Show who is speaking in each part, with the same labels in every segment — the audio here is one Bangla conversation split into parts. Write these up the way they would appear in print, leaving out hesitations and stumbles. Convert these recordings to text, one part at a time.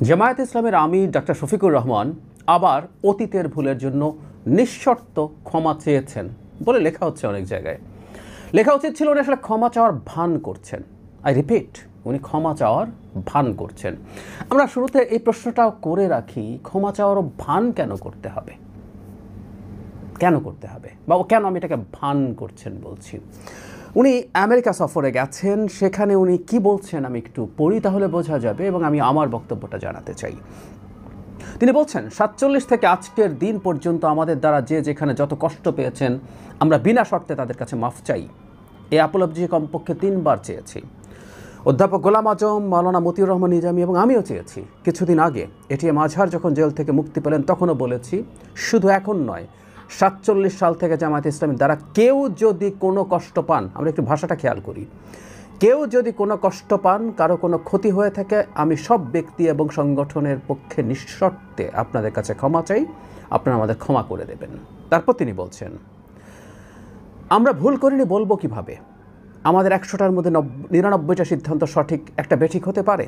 Speaker 1: জামায়াতে ইসলামের আমির ডক্টর শফিকুর রহমান আবার অতীতের ভুলের জন্য নিঃশর্ত ক্ষমা চেয়েছেন বলে লেখা হচ্ছে অনেক জায়গায়। লেখা উচিত ছিল উনি আসলে ক্ষমা চাওয়ার ভান করছেন। আই রিপিট, উনি ক্ষমা চাওয়ার ভান করছেন। আমরা শুরুতে এই প্রশ্নটাও করে রাখি, ক্ষমা চাওয়ারও ভান কেন করতে হবে? কেন করতে হবে বা কেন আমি এটাকে ভান করছেন বলছি? উনি আমেরিকা সফরে গেছেন, সেখানে উনি কি বলছেন আমি একটু পড়ি, তাহলে বোঝা যাবে এবং আমি আমার বক্তব্যটা জানাতে চাই। তিনি বলছেন, 47 থেকে আজকের দিন পর্যন্ত আমাদের দ্বারা যে যেখানে যত কষ্ট পেয়েছেন আমরা বিনা শর্তে তাদের কাছে মাফ চাই। এই আপলব্ধি কমপক্ষে 3 বার চেয়েছি। অধ্যাপক গোলাম আজম, মাওলানা মতিউর রহমান নিজামী এবং আমিও চেয়েছি। কিছুদিন আগে এটিএম আজহার যখন জেল থেকে মুক্তি পেলেন তখনও বলেছি, শুধু এখন নয়, 47 সাল থেকে জামায়াতে ইসলামীর দ্বারা কেউ যদি কোনো কষ্ট পান, আমরা একটু ভাষাটা খেয়াল করি, কেউ যদি কোনো কষ্ট পান, কারো কোনো ক্ষতি হয়ে থাকে, আমি সব ব্যক্তি এবং সংগঠনের পক্ষে নিঃশর্তে আপনাদের কাছে ক্ষমা চাই, আপনারা আমাদের ক্ষমা করে দেবেন। তারপর তিনি বলছেন, আমরা ভুল করিনি বলবো কিভাবে? আমাদের 100টার মধ্যে 99টা সিদ্ধান্ত সঠিক, একটা বেঠিক হতে পারে।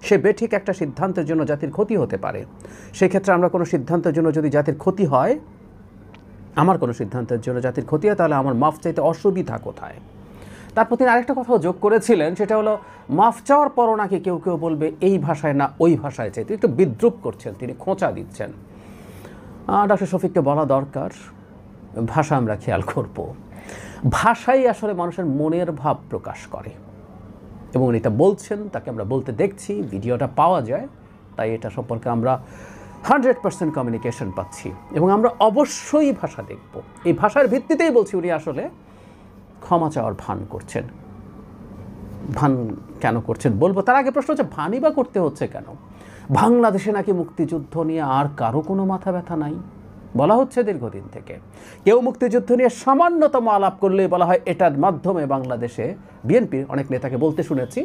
Speaker 1: সে বেঠিক একটা সিদ্ধান্তের জন্য জাতির ক্ষতি হতে পারে। সেক্ষেত্রে আমরা কোনো সিদ্ধান্তের জন্য যদি জাতির ক্ষতি হয়, আমার কোনো সিদ্ধান্তের জন্য জাতির ক্ষতি হয়, তাহলে আমার মাফ চাইতে অসুবিধা কোথায়? তারপর তিনি আরেকটা কথাও যোগ করেছিলেন, সেটা হলো মাফ চাওয়ার পরও নাকি কেউ কেউ বলবে এই ভাষায় না ওই ভাষায় চাইতে। একটু বিদ্রুপ করছেন, তিনি খোঁচা দিচ্ছেন। ডক্টর শফিককে বলা দরকার, ভাষা আমরা খেয়াল করব। ভাষাই আসলে মানুষের মনের ভাব প্রকাশ করে এবং উনি এটা বলছেন, তাকে আমরা বলতে দেখছি, ভিডিওটা পাওয়া যায়, তাই এটা সম্পর্কে আমরা 100% কমিউনিকেশন পাচ্ছি এবং আমরা অবশ্যই ভাষা দেখব। এই ভাষার ভিত্তিতেই বলছি উনি আসলে ক্ষমা চাওয়ার ভান করছেন। ভান কেন করছেন বলবো, তার আগে প্রশ্ন হচ্ছে ভানই বা করতে হচ্ছে কেন? বাংলাদেশে নাকি মুক্তিযুদ্ধ নিয়ে আর কারো কোনো মাথা ব্যথা নাই বলা হচ্ছে দীর্ঘদিন থেকে। কেউ মুক্তিযুদ্ধ নিয়ে সামান্যতম আলাপ করলেই বলা হয় এটার মাধ্যমে বাংলাদেশে, বিএনপির অনেক নেতাকে বলতে শুনেছি,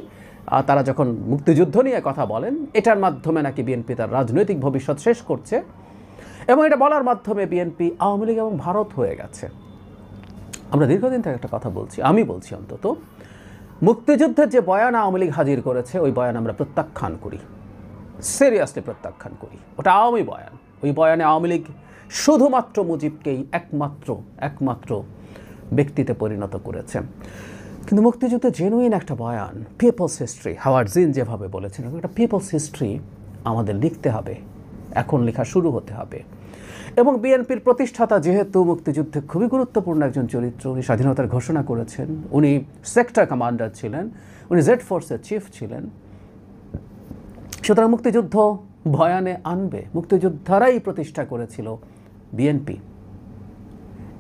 Speaker 1: তারা যখন মুক্তিযুদ্ধ নিয়ে কথা বলেন, এটার মাধ্যমে নাকি বিএনপি তার রাজনৈতিক ভবিষ্যৎ শেষ করছে এবং এটা বলার মাধ্যমে বিএনপি আওয়ামী লীগ এবং ভারত হয়ে গেছে। আমরা দীর্ঘদিন থেকে একটা কথা বলছি, আমি বলছি অন্তত, মুক্তিযুদ্ধের যে বয়ান আওয়ামী লীগ হাজির করেছে ওই বয়ান আমরা প্রত্যাখ্যান করি, সিরিয়াসলি প্রত্যাখ্যান করি। ওটা আওয়ামী বয়ান। ওই বয়ানে আওয়ামী লীগ শুধুমাত্র মুজিবকেই একমাত্র ব্যক্তিতে পরিণত করেছে। কিন্তু মুক্তিযুদ্ধে জেনুইন একটা বয়ান, পিপলস হিস্ট্রি, হাওয়ার্ড জিন যেভাবে বলেছেন, একটা পিপলস হিস্ট্রি আমাদের লিখতে হবে, এখন লেখা শুরু হতে হবে। এবং বিএনপির প্রতিষ্ঠাতা যেহেতু মুক্তিযুদ্ধে খুবই গুরুত্বপূর্ণ একজন চরিত্র, উনি স্বাধীনতার ঘোষণা করেছেন, উনি সেক্টর কমান্ডার ছিলেন, উনি জেড ফোর্সের চিফ ছিলেন, সুতরাং মুক্তিযুদ্ধ বয়ানে আনবে। মুক্তিযোদ্ধারাই প্রতিষ্ঠা করেছিল বিএনপি।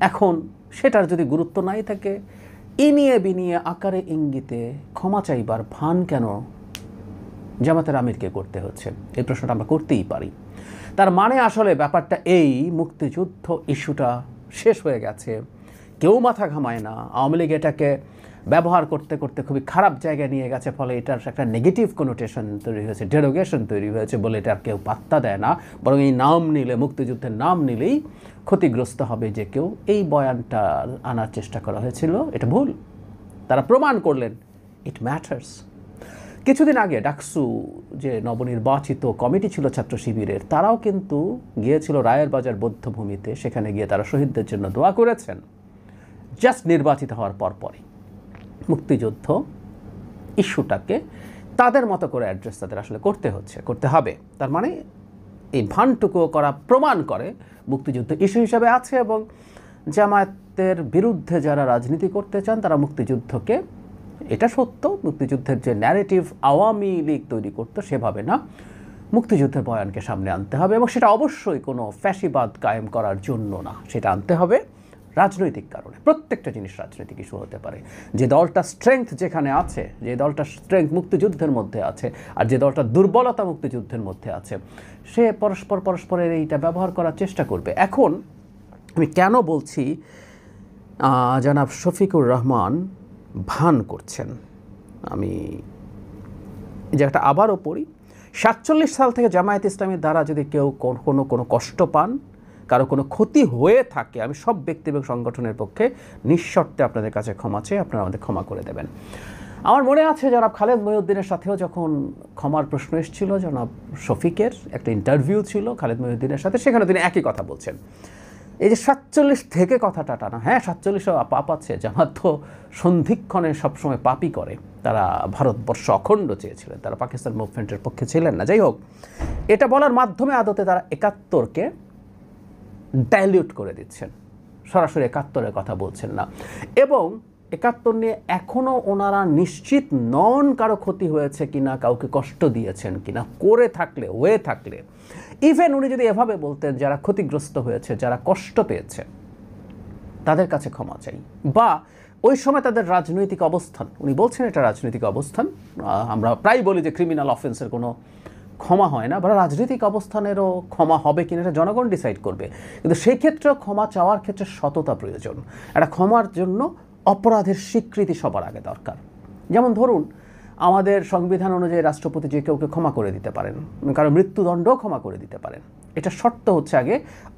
Speaker 1: এখন সেটার যদি গুরুত্ব নাই থাকে, ইনিয়ে বিনিয়ে আকারে ইঙ্গিতে ক্ষমা চাইবার ভান কেন জামাতের আমিরকে করতে হচ্ছে? এই প্রশ্নটা আমরা করতেই পারি। তার মানে আসলে ব্যাপারটা এই, মুক্তিযুদ্ধ ইস্যুটা শেষ হয়ে গেছে, কেউ মাথা ঘামায় না। আওয়ামী লীগ এটাকে ব্যবহার করতে করতে খুবই খারাপ জায়গায় নিয়ে গেছে, ফলে এটার একটা নেগেটিভ কোনোটেশন তৈরি হয়েছে, ডেরোগেশন তৈরি হয়েছে বলে এটার কেউ পাত্তা দেয় না। বরং এই নাম নিলে, মুক্তিযুদ্ধের নাম নিলেই ক্ষতিগ্রস্ত হবে যে কেউ। এই বয়ানটা আনার চেষ্টা করা হয়েছিল, এটা ভুল। তারা প্রমাণ করলেন ইট ম্যাটার্স। কিছুদিন আগে ডাকসু যে নবনির্বাচিত কমিটি ছিল ছাত্র শিবিরের, তারাও কিন্তু গিয়েছিল রায়ের বাজার বৌদ্ধভূমিতে, সেখানে গিয়ে তারা শহীদদের জন্য দোয়া করেছেন জাস্ট নির্বাচিত হওয়ার পরপরই। মুক্তিযুদ্ধ ইস্যুটাকে তাদের মতো করে অ্যাড্রেস তাদের আসলে করতে হবে। তার মানে এই ভানটুকু করা প্রমাণ করে মুক্তিযুদ্ধ ইস্যু হিসাবে আছে এবং জামায়াতের বিরুদ্ধে যারা রাজনীতি করতে চান তারা মুক্তিযুদ্ধকে, এটা সত্য, মুক্তিযুদ্ধের যে ন্যারেটিভ আওয়ামী লীগ তৈরি করতো সেভাবে না, মুক্তিযুদ্ধের বয়ানকে সামনে আনতে হবে এবং সেটা অবশ্যই কোনো ফ্যাসিবাদ কায়েম করার জন্য না, সেটা আনতে হবে রাজনৈতিক কারণে। প্রত্যেকটা জিনিস রাজনৈতিক ইস্যু হতে পারে। যে দলটা স্ট্রেংথ যেখানে আছে, যে দলটা স্ট্রেংথ মুক্তিযুদ্ধের মধ্যে আছে, আর যে দলটা দুর্বলতা মুক্তিযুদ্ধের মধ্যে আছে, সে পরস্পরের এইটা ব্যবহার করার চেষ্টা করবে। এখন আমি কেন বলছি জনাব শফিকুর রহমান ভান করছেন, আমি এই জায়গাটা আবারও পড়ি। 47 সাল থেকে জামায়াত ইসলামীর দ্বারা যদি কেউ কোনো কষ্ট পান, কারো কোনো ক্ষতি হয়ে থাকে, আমি সব ব্যক্তি এবং সংগঠনের পক্ষে নিঃশর্তে আপনাদের কাছে ক্ষমা চেয়ে আপনারা আমাদের ক্ষমা করে দেবেন। আমার মনে আছে জনাব খালেদ মহিউদ্দিনের সাথেও যখন ক্ষমার প্রশ্ন এসেছিল, জনাব শফিকের একটা ইন্টারভিউ ছিল খালেদ মহিউদ্দিনের সাথে, সেখানে তিনি একই কথা বলছেন। এই যে 47 থেকে কথাটা টানা, হ্যাঁ 47ও পাপ আছে, জামাত তো সন্ধিক্ষণে সবসময় পাপই করে। তারা ভারতবর্ষ অখণ্ড চেয়েছিলেন, তারা পাকিস্তান মুভমেন্টের পক্ষে ছিলেন না। যাই হোক, এটা বলার মাধ্যমে আদতে তারা 71কে ডাইলিউট করে দিচ্ছেন, সরাসরি 71-এর কথা বলছেন না। এবং 71 নিয়ে এখনও ওনারা নিশ্চিত নন কারো ক্ষতি হয়েছে কিনা, কাউকে কষ্ট দিয়েছেন কিনা, করে থাকলে হয়ে থাকলে ইভেন উনি যদি এভাবে বলতেন যারা ক্ষতিগ্রস্ত হয়েছে, যারা কষ্ট পেয়েছে তাদের কাছে ক্ষমা চাই, বা ওই সময় তাদের রাজনৈতিক অবস্থান, উনি বলছেন এটা রাজনৈতিক অবস্থান, আমরা প্রায় বলি যে ক্রিমিনাল অফেন্সের কোনো ক্ষমা হয় না, বা রাজনৈতিক অবস্থানেরও ক্ষমা হবে কিনা এটা জনগণ ডিসাইড করবে। কিন্তু সেই ক্ষেত্রেও ক্ষমা চাওয়ার ক্ষেত্রে সততা প্রয়োজন। একটা ক্ষমার জন্য অপরাধের স্বীকৃতি সবার আগে দরকার। যেমন ধরুন, আমাদের সংবিধান অনুযায়ী রাষ্ট্রপতি যে কাউকে ক্ষমা করে দিতে পারেন, কারণ মৃত্যুদণ্ডও ক্ষমা করে দিতে পারেন। এটা শর্ত হচ্ছে আগে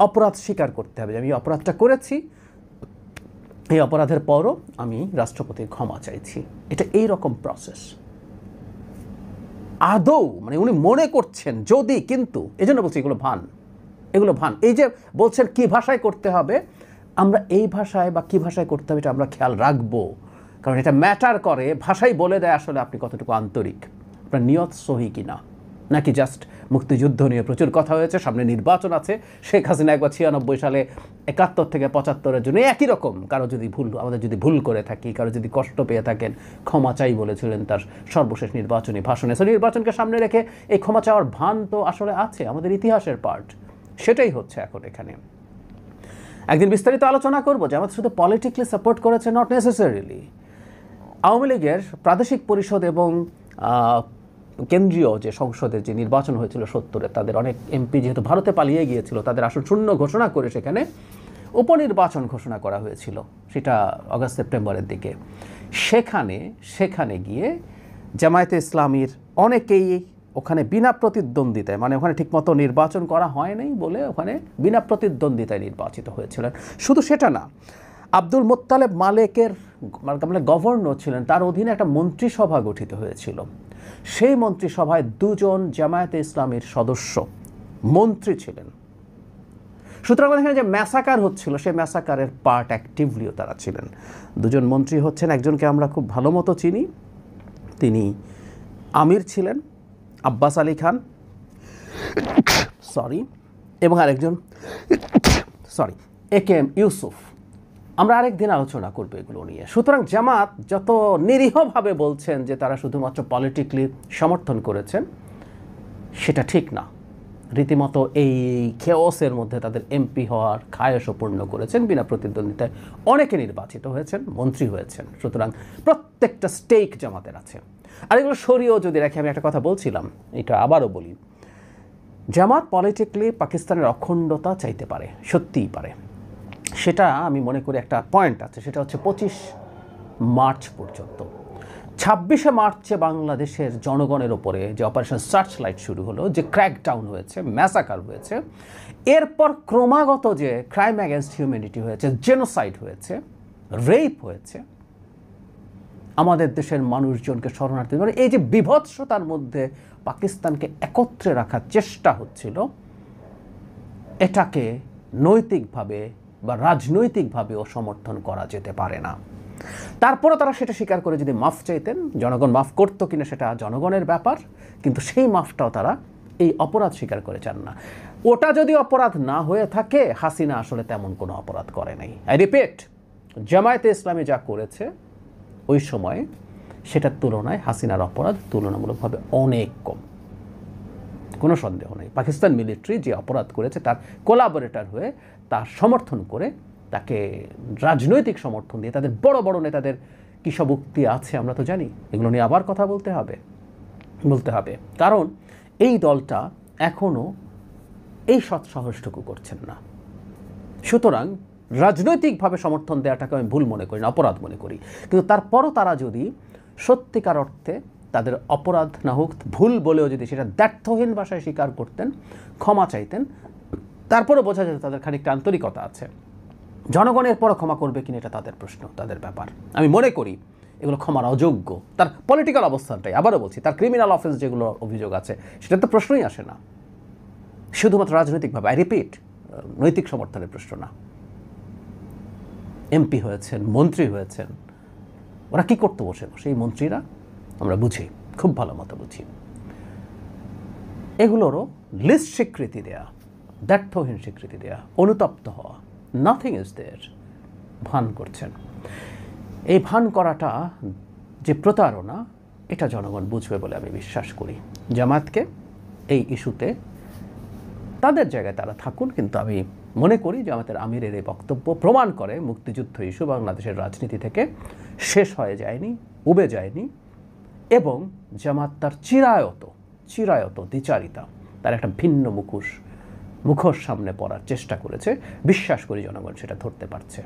Speaker 1: অপরাধ স্বীকার করতে হবে যে আমি অপরাধটা করেছি, এই অপরাধের পরও আমি রাষ্ট্রপতির ক্ষমা চাইছি। এটা এই রকম প্রসেস। আদৌ মানে উনি মনে করছেন যদি, কিন্তু এই জন্য বলছি এগুলো ভান, এগুলো ভান। এই যে বলছেন কি ভাষায় করতে হবে, আমরা এই ভাষায় বা কি ভাষায় করতে হবে এটা আমরা খেয়াল রাখবো, কারণ এটা ম্যাটার করে। ভাষাই বলে দেয় আসলে আপনি কতটুকু আন্তরিক, আপনার নিয়ত সহি কিনা, নাকি জাস্ট মুক্তিযুদ্ধ নিয়ে প্রচুর কথা হয়েছে, সামনে নির্বাচন আছে, শেখ হাসিনা একবার 96 সালে 71 থেকে 75-এর জন্য একই রকম। কারো যদি আমাদের যদি ভুল করে থাকি, কারো যদি কষ্ট পেয়ে থাকেন, ক্ষমা চাই বলেছিলেন তার সর্বশেষ নির্বাচনী ভাষণে। সো নির্বাচনকে সামনে রেখে এই ক্ষমা চাওয়ার ভান তো আসলে আছে, আমাদের ইতিহাসের পার্ট। সেটাই হচ্ছে এখন এখানে। একদিন বিস্তারিত আলোচনা করবো যে আমাদের শুধু পলিটিক্যালি সাপোর্ট করেছে, নট নেসেসারিলি। আওয়ামী লীগের প্রাদেশিক পরিষদ এবং কেন্দ্রীয় যে সংসদের যে নির্বাচন হয়েছিল 70-এ, তাদের অনেক এমপি যেহেতু ভারতে পালিয়ে গিয়েছিল, তাদের আসন শূন্য ঘোষণা করে সেখানে উপনির্বাচন ঘোষণা করা হয়েছিল, সেটা আগস্ট সেপ্টেম্বরের দিকে। সেখানে গিয়ে জামায়াতে ইসলামীর অনেকেই ওখানে বিনা প্রতিদ্বন্দ্বিতায়, মানে ওখানে ঠিকমতো নির্বাচন করা হয় নাই বলে ওখানে বিনা প্রতিদ্বন্দ্বিতায় নির্বাচিত হয়েছিলেন। শুধু সেটা না, আব্দুল মোত্তালেব মালেকের মানে গভর্নর ছিলেন, তার অধীনে একটা মন্ত্রিসভা গঠিত হয়েছিল। সেই মন্ত্রিসভায় 2 জন জামায়াতে ইসলামীর সদস্য মন্ত্রী ছিলেন। সুতরাং এখানে যে ম্যাসাকার হচ্ছিল, সেই ম্যাসাকারের পার্ট অ্যাক্টিভলিও তারা ছিলেন। 2 জন মন্ত্রী হচ্ছেন, একজনকে আমরা খুব ভালো মতো চিনি, তিনি আমির ছিলেন আব্বাস আলী খান, এবং আরেকজন AKM ইউসুফ। আমরা আরেকদিন আলোচনা করবো এগুলো নিয়ে। সুতরাং জামাত যত নিরীহভাবে বলছেন যে তারা শুধুমাত্র পলিটিক্যালি সমর্থন করেছেন, সেটা ঠিক না। রীতিমতো এই খেওসের মধ্যে তাদের এমপি হওয়ার খায়সও পূর্ণ করেছেন, বিনা প্রতিদ্বন্দ্বিতায় অনেকে নির্বাচিত হয়েছেন, মন্ত্রী হয়েছেন। সুতরাং প্রত্যেকটা স্টেক জামাতের আছে। আর এগুলো সরিয়েও যদি রাখি, আমি একটা কথা বলছিলাম, এটা আবারও বলি, জামাত পলিটিক্যালি পাকিস্তানের অখণ্ডতা চাইতে পারে, সত্যিই পারে। সেটা আমি মনে করি একটা পয়েন্ট আছে, সেটা হচ্ছে 25 মার্চ পর্যন্ত। 26শে মার্চে বাংলাদেশের জনগণের ওপরে যে অপারেশন সার্চ লাইট শুরু হলো, যে ক্র্যাকডাউন হয়েছে, ম্যাসাকার হয়েছে, এরপর ক্রমাগত যে ক্রাইম অ্যাগেনস্ট হিউম্যানিটি হয়েছে, জেনোসাইড হয়েছে, রেপ হয়েছে, আমাদের দেশের মানুষজনকে শরণার্থী, মানে এই যে বিভৎসতার মধ্যে পাকিস্তানকে একত্রে রাখার চেষ্টা হচ্ছিল, এটাকে নৈতিকভাবে বা রাজনৈতিকভাবেও সমর্থন করা যেতে পারে না। তারপরও তারা সেটা স্বীকার করে যদি মাফ চাইতেন, জনগণ মাফ করতো কিনা সেটা জনগণের ব্যাপার, কিন্তু সেই মাফটাও তারা এই অপরাধ স্বীকার করে চান না। ওটা যদি অপরাধ না হয়ে থাকে, হাসিনা আসলে তেমন কোনো অপরাধ করে নাই। আই রিপিট, জামায়াতে ইসলামী যা করেছে ওই সময়, সেটার তুলনায় হাসিনার অপরাধ তুলনামূলকভাবে অনেক কম, কোনো সন্দেহ নেই। পাকিস্তান মিলিটারি যে অপরাধ করেছে, তার কোলাবোরেটর হয়ে, তার সমর্থন করে, তাকে রাজনৈতিক সমর্থন দিয়ে, তাদের বড় বড় নেতাদের কী সব উক্তি আছে আমরা তো জানি, এগুলো নিয়ে আবার কথা বলতে হবে, কারণ এই দলটা এখনও এই সৎসাহসটুকু করছেন না। সুতরাং রাজনৈতিকভাবে সমর্থন দেওয়াটাকে আমি ভুল মনে করি না, অপরাধ মনে করি। কিন্তু তারপরও তারা যদি সত্যিকার অর্থে তাদের অপরাধ না হোক, ভুল বলেও যদি সেটা দ্ব্যর্থহীন ভাষায় স্বীকার করতেন, ক্ষমা চাইতেন, তারপরে বোঝা যেত তাদের খানিকটা আন্তরিকতা আছে। জনগণের পরও ক্ষমা করবে কিনা এটা তাদের প্রশ্ন, তাদের ব্যাপার। আমি মনে করি এগুলো ক্ষমার অযোগ্য। তার পলিটিক্যাল অবস্থানটাই, আবারও বলছি, তার ক্রিমিনাল অফেন্স যেগুলো অভিযোগ আছে সেটা তো প্রশ্নই আসে না। শুধুমাত্র রাজনৈতিকভাবে, আই রিপিট, নৈতিক সমর্থনের প্রশ্ন না। এমপি হয়েছেন, মন্ত্রী হয়েছেন, ওরা কি করতে বসে এই মন্ত্রীরা? আমরা বুঝি, খুব ভালো মতো বুঝি। এগুলোরও লিস্ট স্বীকৃতি দেয়া, ব্যর্থহীন স্বীকৃতি দেয়া, অনুতপ্ত হওয়া, নাথিং ইজ দেয়ার, ভান করছেন। এই ভান করাটা যে প্রতারণা, এটা জনগণ বুঝবে বলে আমি বিশ্বাস করি। জামায়াতকে এই ইস্যুতে তাদের জায়গায় তারা থাকুন, কিন্তু আমি মনে করি জামায়াতের আমিরের এই বক্তব্য প্রমাণ করে মুক্তিযুদ্ধ ইস্যু বাংলাদেশের রাজনীতি থেকে শেষ হয়ে যায়নি, উবে যায়নি, এবং জামায়াত তার চিরায়ত দ্বিচারিতা, তার একটা ভিন্ন মুখোশ সামনে পড়ার চেষ্টা করেছে। বিশ্বাস করি জনগণ সেটা ধরতে পারছে।